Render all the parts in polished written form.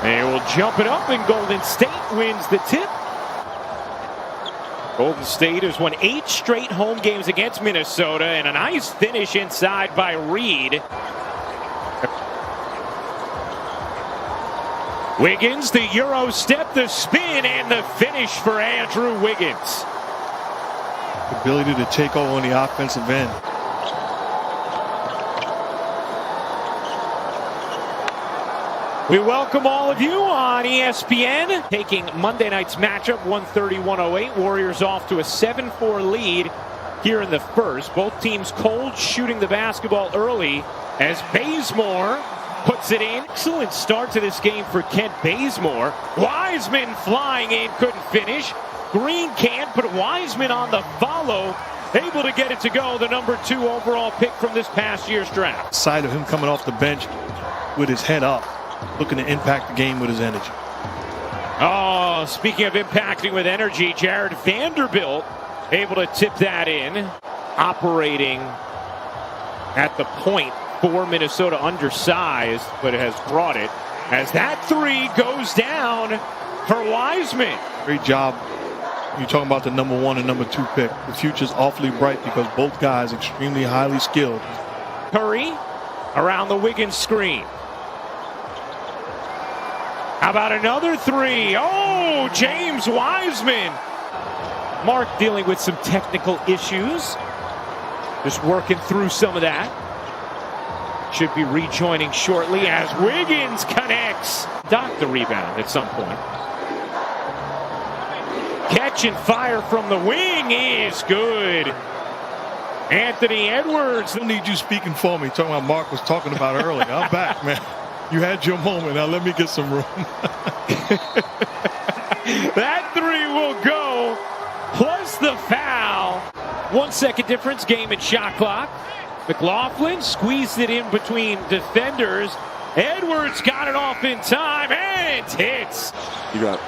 They will jump it up, and Golden State wins the tip. Golden State has won 8 straight home games against Minnesota, and a nice finish inside by Reed. Wiggins, the Euro step, the spin, and the finish for Andrew Wiggins. Ability to take over on the offensive end. We welcome all of you on ESPN. Taking Monday night's matchup, 130-108. Warriors off to a 7-4 lead here in the first. Both teams cold shooting the basketball early as Bazemore puts it in. Excellent start to this game for Kent Bazemore. Wiseman flying in, couldn't finish. Green can't, but Wiseman on the follow, able to get it to go. The number 2 overall pick from this past year's draft. Sight of him coming off the bench with his head up, looking to impact the game with his energy. Oh, speaking of impacting with energy, Jared Vanderbilt able to tip that in. Operating at the point for Minnesota, undersized, but it has brought it. As that 3 goes down for Wiseman. Great job. You're talking about the number 1 and number 2 pick. The future's awfully bright because both guys extremely highly skilled. Curry around the Wiggins screen. How about another 3? Oh, James Wiseman. Mark dealing with some technical issues. Just working through some of that. Should be rejoining shortly as Wiggins connects. Dock the rebound at some point. Catch and fire from the wing is good. Anthony Edwards. I don't need you speaking for me. Talking about Mark was talking about earlier. I'm back, man. You had your moment. Now let me get some room. That 3 will go. Plus the foul. 1 second difference. Game and shot clock. McLaughlin squeezed it in between defenders. Edwards got it off in time and hits. You got it.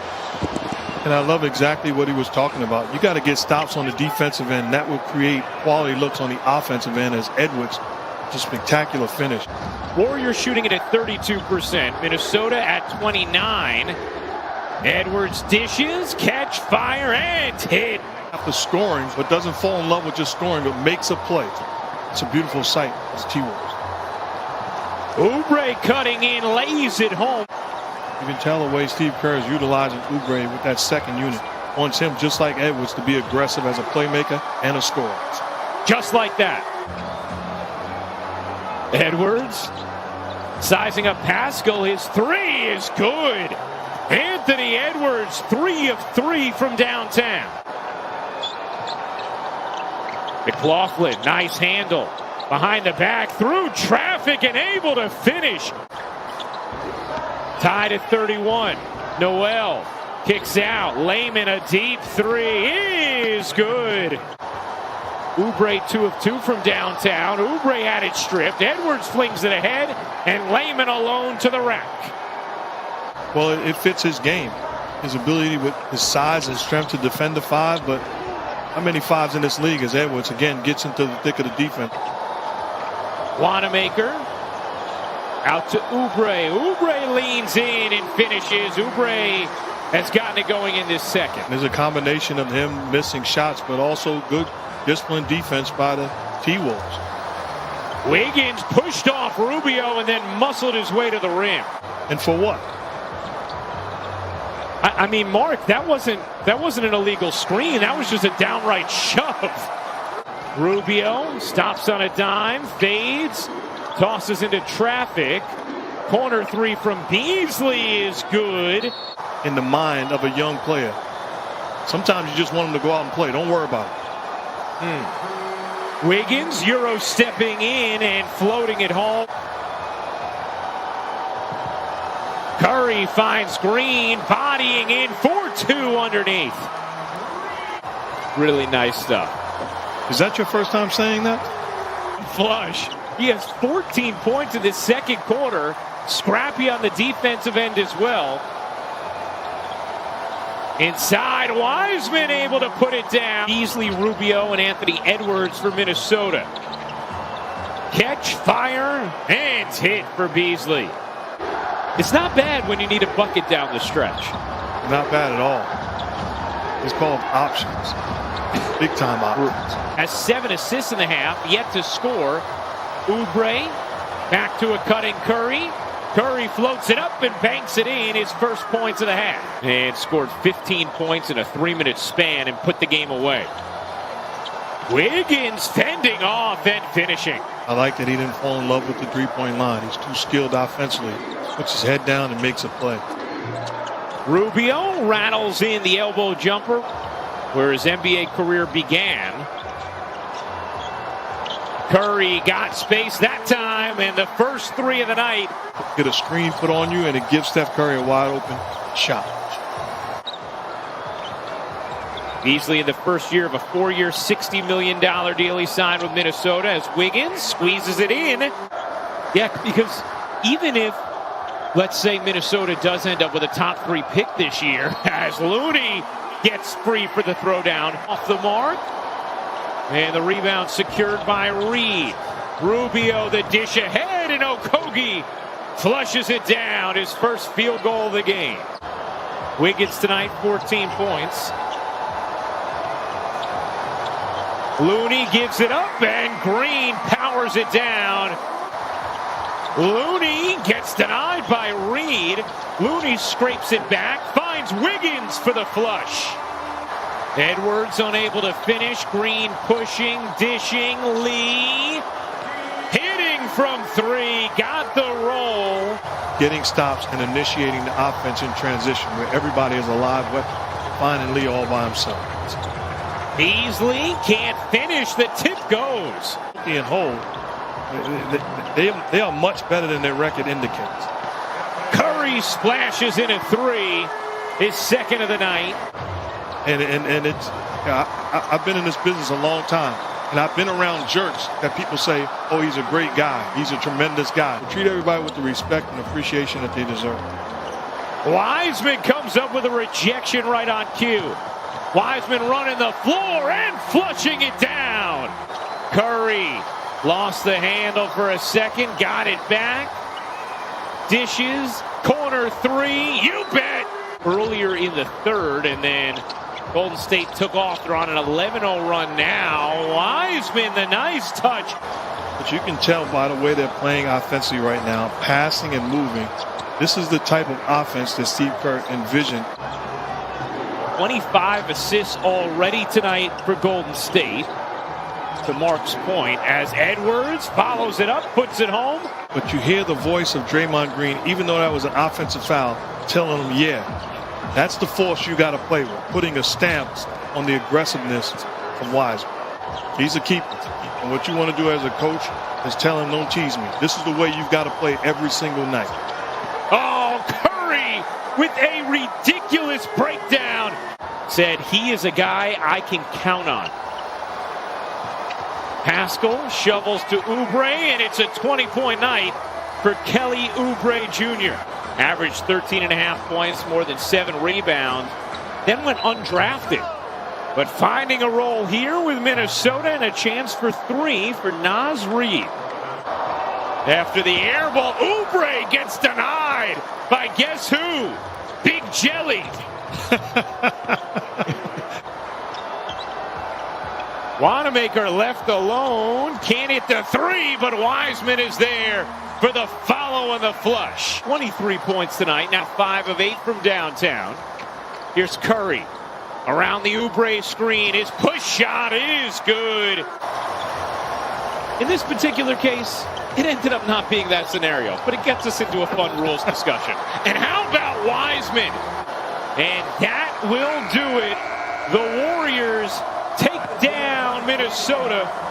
And I love exactly what he was talking about. You got to get stops on the defensive end. That will create quality looks on the offensive end as Edwards. Just spectacular finish. Warriors shooting it at 32%. Minnesota at 29%. Edwards dishes, catch, fire, and hit. After scoring, but doesn't fall in love with just scoring, but makes a play. It's a beautiful sight as T-Wolves. Oubre cutting in, lays it home. You can tell the way Steve Kerr is utilizing Oubre with that second unit. Wants him, just like Edwards, to be aggressive as a playmaker and a scorer. Just like that. Edwards sizing up Pascal. His 3 is good. Anthony Edwards, 3 of 3 from downtown. McLaughlin, nice handle. Behind the back, through traffic, and able to finish. Tied at 31. Noel kicks out. Layman, a deep 3 is good. Oubre 2 of 2 from downtown. Oubre had it stripped. Edwards flings it ahead, and Layman alone to the rack. Well, it fits his game. His ability with his size and strength to defend the 5, but how many 5s in this league as Edwards, again, gets into the thick of the defense. Wanamaker out to Oubre. Oubre leans in and finishes. Oubre has gotten it going in this second. There's a combination of him missing shots, but also good disciplined defense by the T-Wolves. Wiggins pushed off Rubio and then muscled his way to the rim. And for what? I mean, Mark, that wasn't an illegal screen. That was just a downright shove. Rubio stops on a dime, fades, tosses into traffic. Corner 3 from Beasley is good. In the mind of a young player. Sometimes you just want him to go out and play. Don't worry about it. Wiggins, Euro stepping in and floating it home. Curry finds Green, bodying in for 2 underneath. Really nice stuff. Is that your first time saying that? Flush. He has 14 points in the second quarter. Scrappy on the defensive end as well. Inside, Wiseman able to put it down. Beasley, Rubio, and Anthony Edwards for Minnesota. Catch, fire, and hit for Beasley. It's not bad when you need a bucket down the stretch. Not bad at all. It's called options. Big time options. Has 7 assists in the half, yet to score. Oubre back to a cutting Curry. Curry floats it up and banks it in, his first points of the half. And scored 15 points in a 3-minute span and put the game away. Wiggins fending off and finishing. I like that he didn't fall in love with the three-point line. He's too skilled offensively. Puts his head down and makes a play. Rubio rattles in the elbow jumper where his NBA career began. Curry got space that time, and the first 3 of the night. Get a screen put on you, and it gives Steph Curry a wide open shot. Beasley in the first year of a 4-year, $60 million deal he signed with Minnesota as Wiggins squeezes it in. Yeah, because even if, let's say, Minnesota does end up with a top 3 pick this year, as Looney gets free for the throwdown off the mark. And the rebound secured by Reed. Rubio the dish ahead, and Okogie flushes it down. His first field goal of the game. Wiggins tonight, 14 points. Looney gives it up, and Green powers it down. Looney gets denied by Reed. Looney scrapes it back, finds Wiggins for the flush. Edwards unable to finish. Green pushing, dishing. Lee hitting from 3. Got the roll. Getting stops and initiating the offense in transition where everybody is alive, but finding Lee all by himself. Beasley can't finish. The tip goes. And hold. They are much better than their record indicates. Curry splashes in a 3. His second of the night. And it's, I've been in this business a long time, and I've been around jerks that people say, oh, he's a great guy. He's a tremendous guy. Treat everybody with the respect and appreciation that they deserve. Wiseman comes up with a rejection right on cue. Wiseman running the floor and flushing it down. Curry lost the handle for a second, got it back. Dishes, corner 3, you bet. Earlier in the third, and then Golden State took off. They're on an 11-0 run now. Wiseman, the nice touch. But you can tell by the way they're playing offensively right now, passing and moving. This is the type of offense that Steve Kerr envisioned. 25 assists already tonight for Golden State. To Mark's point, as Edwards follows it up, puts it home. But you hear the voice of Draymond Green, even though that was an offensive foul, telling him, yeah, that's the force you got to play with, putting a stamp on the aggressiveness of Wiseman. He's a keeper. And what you want to do as a coach is tell him, don't tease me. This is the way you've got to play every single night. Oh, Curry with a ridiculous breakdown. Said he is a guy I can count on. Pascal shovels to Oubre, and it's a 20-point night for Kelly Oubre Jr. Averaged 13.5 points, more than 7 rebounds, then went undrafted. But finding a role here with Minnesota and a chance for 3 for Naz Reid. After the air ball, Oubre gets denied by guess who? Big Jelly. Wanamaker left alone. Can't hit the 3, but Wiseman is there for the follow and the flush. 23 points tonight, now 5 of 8 from downtown. Here's Curry. Around the Oubre screen. His push shot is good. In this particular case, it ended up not being that scenario, but it gets us into a fun rules discussion. And how about Wiseman? And that will do it. The Warriors take down Minnesota